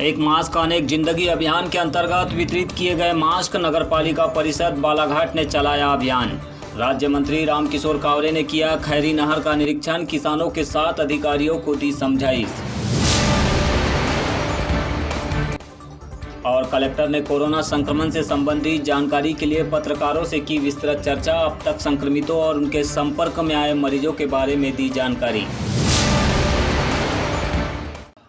एक मास्क अनेक जिंदगी अभियान के अंतर्गत वितरित किए गए मास्क नगरपालिका परिषद बालाघाट ने चलाया अभियान। राज्य मंत्री रामकिशोर कावरे ने किया खैरी नहर का निरीक्षण, किसानों के साथ अधिकारियों को दी समझाइश। और कलेक्टर ने कोरोना संक्रमण से संबंधित जानकारी के लिए पत्रकारों से की विस्तृत चर्चा। अब तक संक्रमितों और उनके संपर्क में आए मरीजों के बारे में दी जानकारी।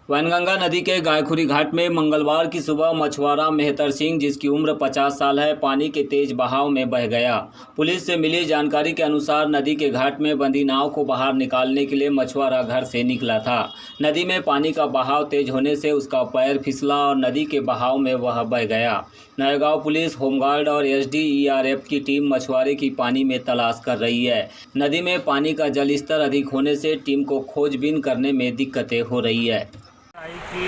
वैनगंगा नदी के गायखुरी घाट में मंगलवार की सुबह मछुआरा मेहतर सिंह, जिसकी उम्र 50 साल है, पानी के तेज बहाव में बह गया। पुलिस से मिली जानकारी के अनुसार नदी के घाट में बंधी नाव को बाहर निकालने के लिए मछुआरा घर से निकला था। नदी में पानी का बहाव तेज होने से उसका पैर फिसला और नदी के बहाव में वह बह गया। नयगांव पुलिस, होमगार्ड और SDERF की टीम मछुआरे की पानी में तलाश कर रही है। नदी में पानी का जल स्तर अधिक होने से टीम को खोजबीन करने में दिक्कतें हो रही है। की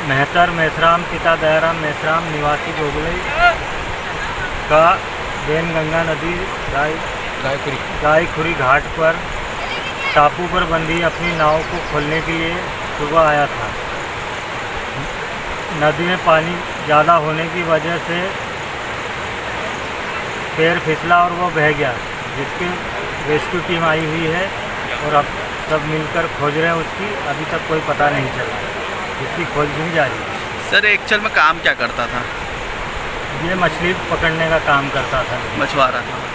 मेहतर मेसराम पिता दयाराम मेसराम निवासी गोगलई का वैनगंगा नदी गायखुरी घाट पर टापू पर बंधी अपनी नाव को खोलने के लिए सुबह आया था। नदी में पानी ज़्यादा होने की वजह से पैर फिसला और वो बह गया, जिसकी रेस्क्यू टीम आई हुई है और अब सब मिलकर खोज रहे हैं उसकी। अभी तक कोई पता नहीं चला, इसकी खोजबीन जारी है। सर एक्चुअल में काम क्या करता था? ये मछली पकड़ने का काम करता था, मछुआरा था।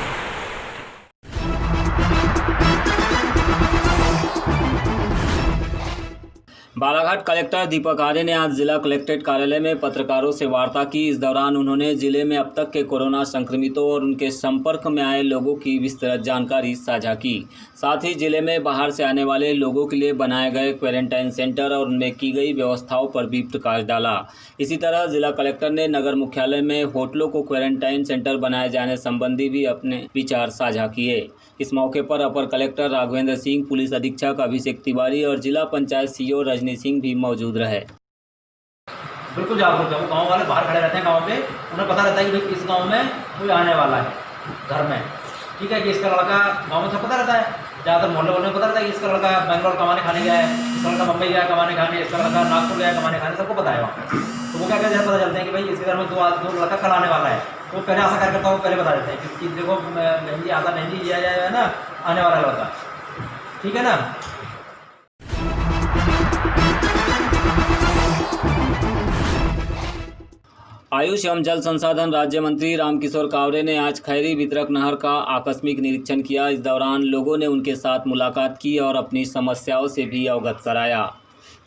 बालाघाट कलेक्टर दीपक आर्य ने आज जिला कलेक्ट्रेट कार्यालय में पत्रकारों से वार्ता की। इस दौरान उन्होंने जिले में अब तक के कोरोना संक्रमितों और उनके संपर्क में आए लोगों की विस्तृत जानकारी साझा की। साथ ही जिले में बाहर से आने वाले लोगों के लिए बनाए गए क्वारंटाइन सेंटर और उनमें की गई व्यवस्थाओं पर भी प्रकाश डाला। इसी तरह जिला कलेक्टर ने नगर मुख्यालय में होटलों को क्वारंटाइन सेंटर बनाए जाने संबंधी भी अपने विचार साझा किए। इस मौके पर अपर कलेक्टर राघवेंद्र सिंह, पुलिस अधीक्षक अभिषेक तिवारी और जिला पंचायत CO रजनी सिंह भी मौजूद रहे। बिल्कुल जागरूक है, वो गाँव वाले बाहर खड़े रहते हैं गाँव पे, उन्हें पता रहता है कि भाई इस गाँव में कोई आने वाला है घर में, ठीक है, कि इसका लड़का गाँव में सब पता रहता है। ज़्यादातर मोहल्ले में पता रहता है कि इसका लड़का बेंगलोर कमाने खाने गया है, इसका लड़का मुंबई गया कमाने खाने, इसका लड़का नागपुर गया कमाने खाने, सबको पता है वहाँ। तो वो क्या कहते हैं, पता चलते हैं कि भाई इसके घर में दो लड़का कल आने वाला है। तो पहले ऐसा कार्यकर्ता को पहले बता देते हैं कि देखो मेहंदी आता मेहंदी लिया जाएगा ना, आने वाला लड़का, ठीक है ना। आयुष एवं जल संसाधन राज्य मंत्री रामकिशोर कावरे ने आज खैरी वितरक नहर का आकस्मिक निरीक्षण किया। इस दौरान लोगों ने उनके साथ मुलाकात की और अपनी समस्याओं से भी अवगत कराया।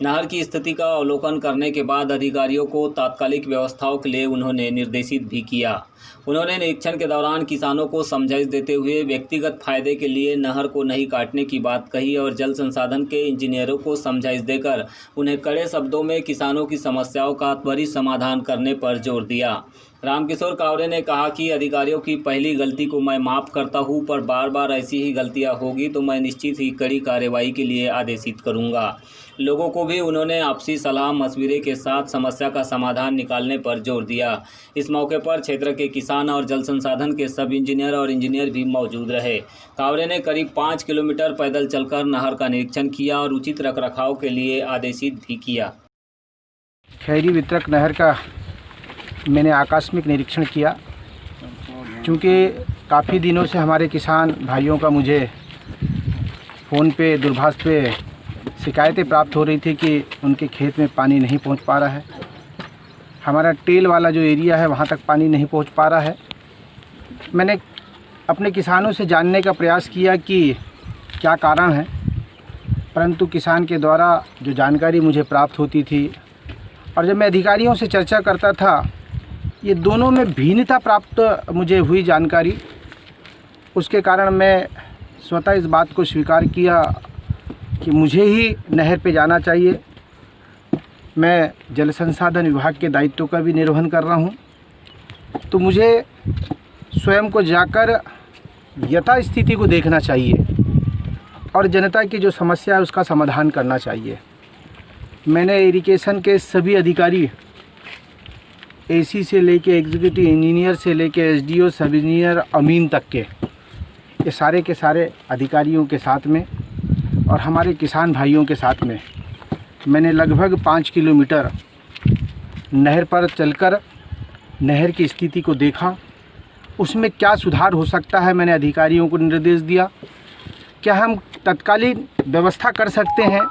नहर की स्थिति का अवलोकन करने के बाद अधिकारियों को तात्कालिक व्यवस्थाओं के लिए उन्होंने निर्देशित भी किया। उन्होंने निरीक्षण के दौरान किसानों को समझाइश देते हुए व्यक्तिगत फायदे के लिए नहर को नहीं काटने की बात कही और जल संसाधन के इंजीनियरों को समझाइश देकर उन्हें कड़े शब्दों में किसानों की समस्याओं का त्वरित समाधान करने पर जोर दिया। रामकिशोर कावरे ने कहा कि अधिकारियों की पहली गलती को मैं माफ़ करता हूं, पर बार बार ऐसी ही गलतियां होगी तो मैं निश्चित ही कड़ी कार्रवाई के लिए आदेशित करूंगा। लोगों को भी उन्होंने आपसी सलाह मशविरे के साथ समस्या का समाधान निकालने पर जोर दिया। इस मौके पर क्षेत्र के किसान और जल संसाधन के सब इंजीनियर और इंजीनियर भी मौजूद रहे। कावरे ने करीब 5 किलोमीटर पैदल चलकर नहर का निरीक्षण किया और उचित रखरखाव के लिए आदेशित भी किया। खैरी वितरक नहर का मैंने आकस्मिक निरीक्षण किया, क्योंकि काफ़ी दिनों से हमारे किसान भाइयों का मुझे फ़ोन पे दूरभाष पे शिकायतें प्राप्त हो रही थी कि उनके खेत में पानी नहीं पहुंच पा रहा है। हमारा टेल वाला जो एरिया है वहां तक पानी नहीं पहुंच पा रहा है। मैंने अपने किसानों से जानने का प्रयास किया कि क्या कारण है, परंतु किसान के द्वारा जो जानकारी मुझे प्राप्त होती थी और जब मैं अधिकारियों से चर्चा करता था, ये दोनों में भिन्नता प्राप्त मुझे हुई जानकारी। उसके कारण मैं स्वतः इस बात को स्वीकार किया कि मुझे ही नहर पे जाना चाहिए। मैं जल संसाधन विभाग के दायित्व का भी निर्वहन कर रहा हूँ, तो मुझे स्वयं को जाकर यथा स्थिति को देखना चाहिए और जनता की जो समस्या है उसका समाधान करना चाहिए। मैंने इरिगेशन के सभी अधिकारी, AC से लेके एग्जीक्यूटिव इंजीनियर से लेके SDO सब इंजीनियर अमीन तक के, ये सारे के सारे अधिकारियों के साथ में और हमारे किसान भाइयों के साथ में मैंने लगभग 5 किलोमीटर नहर पर चलकर नहर की स्थिति को देखा, उसमें क्या सुधार हो सकता है मैंने अधिकारियों को निर्देश दिया। क्या हम तत्कालीन व्यवस्था कर सकते हैं,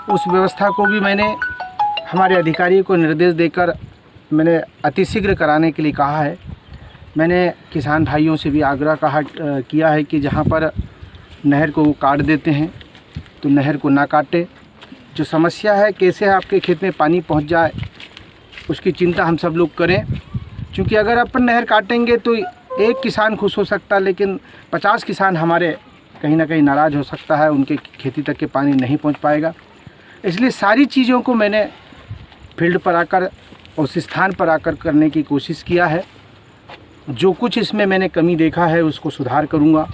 उस व्यवस्था को भी मैंने हमारे अधिकारियों को निर्देश देकर मैंने अतिशीघ्र कराने के लिए कहा है। मैंने किसान भाइयों से भी आग्रह किया है कि जहाँ पर नहर को वो काट देते हैं तो नहर को ना काटे। जो समस्या है कैसे आपके खेत में पानी पहुँच जाए उसकी चिंता हम सब लोग करें, क्योंकि अगर अपन नहर काटेंगे तो एक किसान खुश हो सकता है, लेकिन 50 किसान हमारे कहीं ना कहीं नाराज़ हो सकता है, उनके खेती तक के पानी नहीं पहुंच पाएगा। इसलिए सारी चीज़ों को मैंने फील्ड पर आकर उस स्थान पर आकर करने की कोशिश किया है। जो कुछ इसमें मैंने कमी देखा है उसको सुधार करूंगा।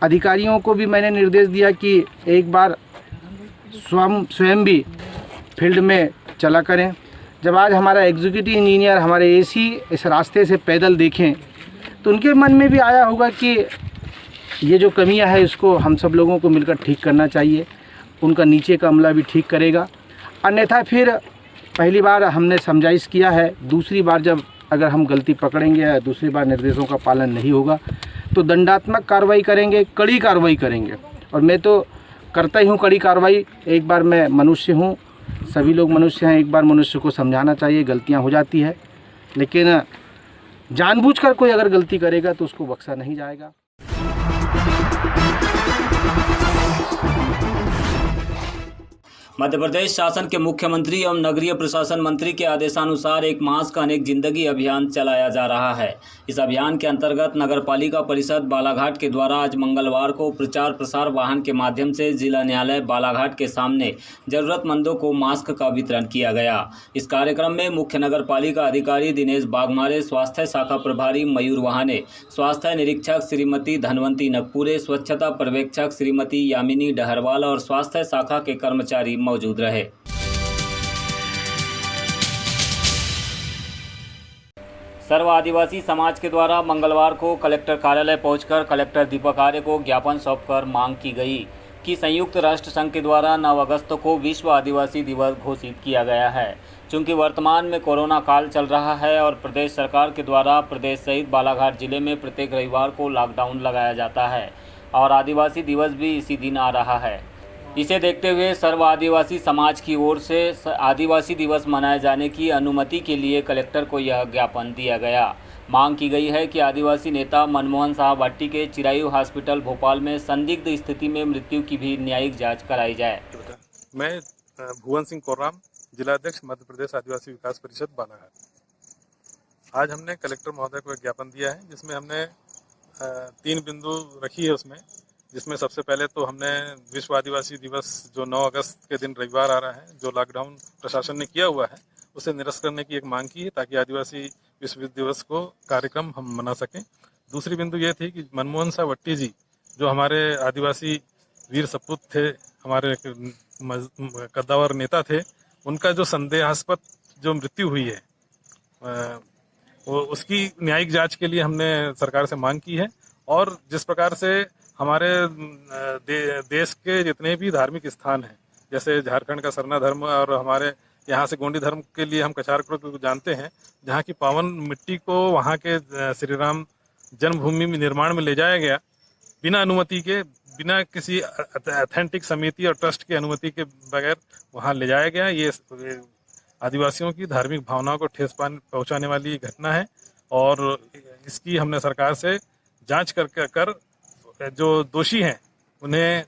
अधिकारियों को भी मैंने निर्देश दिया कि एक बार स्वयं भी फील्ड में चला करें। जब आज हमारा एग्जीक्यूटिव इंजीनियर हमारे एसी इस रास्ते से पैदल देखें तो उनके मन में भी आया होगा कि ये जो कमियां है इसको हम सब लोगों को मिलकर ठीक करना चाहिए। उनका नीचे का अमला भी ठीक करेगा। अन्यथा फिर पहली बार हमने समझाइश किया है, दूसरी बार जब अगर हम गलती पकड़ेंगे या दूसरी बार निर्देशों का पालन नहीं होगा तो दंडात्मक कार्रवाई करेंगे, कड़ी कार्रवाई करेंगे। और मैं तो करता ही हूँ कड़ी कार्रवाई। एक बार मैं मनुष्य हूँ, सभी लोग मनुष्य हैं, एक बार मनुष्य को समझाना चाहिए, गलतियाँ हो जाती है, लेकिन जानबूझकर कोई अगर गलती करेगा तो उसको बख्शा नहीं जाएगा। मध्य प्रदेश शासन के मुख्यमंत्री एवं नगरीय प्रशासन मंत्री के आदेशानुसार एक मास्क अनेक जिंदगी अभियान चलाया जा रहा है। इस अभियान के अंतर्गत नगरपालिका परिषद बालाघाट के द्वारा आज मंगलवार को प्रचार प्रसार वाहन के माध्यम से जिला न्यायालय बालाघाट के सामने जरूरतमंदों को मास्क का वितरण किया गया। इस कार्यक्रम में मुख्य नगरपालिका अधिकारी दिनेश बागमारे, स्वास्थ्य शाखा प्रभारी मयूर वहाने, स्वास्थ्य निरीक्षक श्रीमती धनवंती नगपुरे, स्वच्छता पर्यवेक्षक श्रीमती यामिनी डहरवाल और स्वास्थ्य शाखा के कर्मचारी मौजूद रहे। सर्व आदिवासी समाज के द्वारा मंगलवार को कलेक्टर कार्यालय पहुंचकर कलेक्टर दीपक आर्य को ज्ञापन सौंपकर मांग की गई कि संयुक्त राष्ट्र संघ के द्वारा 9 अगस्त को विश्व आदिवासी दिवस घोषित किया गया है। चूँकि वर्तमान में कोरोना काल चल रहा है और प्रदेश सरकार के द्वारा प्रदेश सहित बालाघाट जिले में प्रत्येक रविवार को लॉकडाउन लगाया जाता है और आदिवासी दिवस भी इसी दिन आ रहा है। इसे देखते हुए सर्व आदिवासी समाज की ओर से आदिवासी दिवस मनाए जाने की अनुमति के लिए कलेक्टर को यह ज्ञापन दिया गया। मांग की गई है कि आदिवासी नेता मनमोहन साहब भाटी के चिरायु हॉस्पिटल भोपाल में संदिग्ध स्थिति में मृत्यु की भी न्यायिक जांच कराई जाए। मैं भुवन सिंह कोर्राम, जिलाध्यक्ष मध्य प्रदेश आदिवासी विकास परिषद बालाघाट। आज हमने कलेक्टर महोदय को एक ज्ञापन दिया है जिसमें हमने 3 बिंदु रखी है उसमें, जिसमें सबसे पहले तो हमने विश्व आदिवासी दिवस जो 9 अगस्त के दिन रविवार आ रहा है, जो लॉकडाउन प्रशासन ने किया हुआ है, उसे निरस्त करने की एक मांग की है ताकि आदिवासी विश्व दिवस को कार्यक्रम हम मना सकें। दूसरी बिंदु ये थी कि मनमोहन साहब भट्टी जी जो हमारे आदिवासी वीर सपूत थे, हमारे कद्दावर नेता थे, उनका जो संदेहास्पद जो मृत्यु हुई है वो उसकी न्यायिक जांच के लिए हमने सरकार से मांग की है। और जिस प्रकार से हमारे देश के जितने भी धार्मिक स्थान हैं, जैसे झारखंड का सरना धर्म और हमारे यहाँ से गोंडी धर्म के लिए हम कछारपुर को जानते हैं, जहाँ की पावन मिट्टी को वहाँ के श्री राम जन्मभूमि में निर्माण में ले जाया गया बिना अनुमति के, बिना किसी अथेंटिक समिति और ट्रस्ट की अनुमति के बगैर वहाँ ले जाया गया। ये आदिवासियों की धार्मिक भावनाओं को ठेस पहुँचाने वाली घटना है और इसकी हमने सरकार से जांच कर जो दोषी हैं उन्हें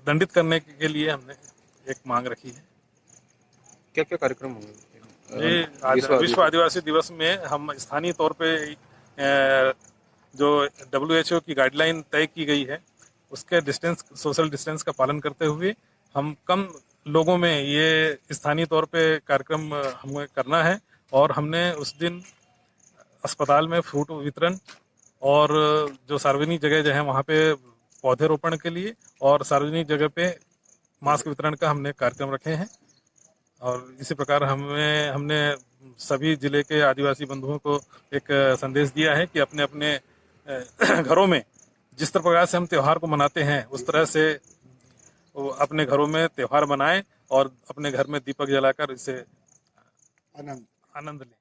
दंडित करने के लिए हमने एक मांग रखी है। क्या क्या कार्यक्रम होंगे? ये विश्व आदिवासी दिवस में हम स्थानीय तौर पे जो WHO की गाइडलाइन तय की गई है उसके सोशल डिस्टेंस का पालन करते हुए हम कम लोगों में ये स्थानीय तौर पे कार्यक्रम हमें करना है। और हमने उस दिन अस्पताल में फ्रूट वितरण और जो सार्वजनिक जगह जो है वहाँ पे पौधे रोपण के लिए और सार्वजनिक जगह पे मास्क वितरण का हमने कार्यक्रम रखे हैं। और इसी प्रकार हमने सभी जिले के आदिवासी बंधुओं को एक संदेश दिया है कि अपने अपने घरों में जिस प्रकार से हम त्यौहार को मनाते हैं उस तरह से वो अपने घरों में त्यौहार मनाएं और अपने घर में दीपक जलाकर इसे आनंद लें।